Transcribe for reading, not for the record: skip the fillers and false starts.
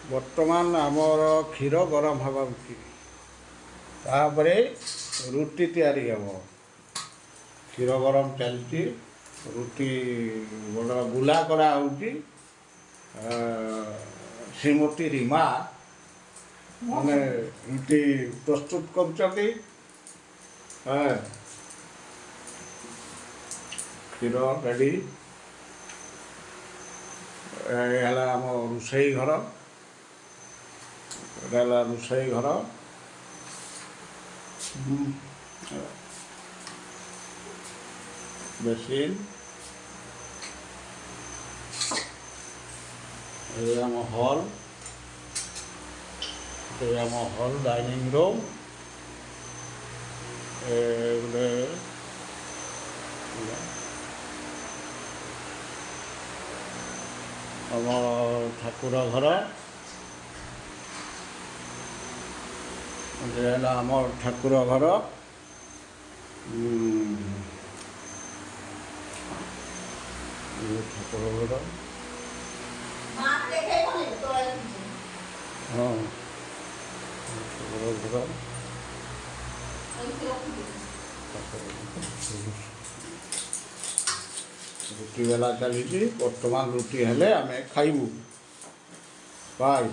ବର୍ତ୍ତମାନ ଆମର କ୍ଷୀର ଗରମ ହେବା ଉଚିତ। ତାପରେ ରୁଟି ତିଆରି ହେବ। କ୍ଷୀର ଗରମ ଚାଲିଛି, ରୁଟି ଗୁଲା କରାହେଉଛି। ଶ୍ରୀମତୀ ରୀମା ମାନେ ରୁଟି ପ୍ରସ୍ତୁତ କରୁଛନ୍ତି। କ୍ଷୀର ରେଡ଼ି। ହେଲା ଆମ ରୋଷେଇ ଘର, ଏଇଟା ହେଲା ରୋଷେଇ ଘର। ବେସିନ୍, ଏ ଆମ ହଲ୍, ଏ ଆମ ହଲ୍ ଡାଇନିଂ ରୁମ୍। ଗୋଟେ ଆମ ଠାକୁର ଘର, ଏ ହେଲା ଆମ ଠାକୁର ଘର। ଠାକୁର ଘର, ହଁ ଠାକୁର ଘର। ରୁଟି ବେଲା ଚାଲିଛି। ବର୍ତ୍ତମାନ ରୁଟି ହେଲେ ଆମେ ଖାଇବୁ। ବାଏ।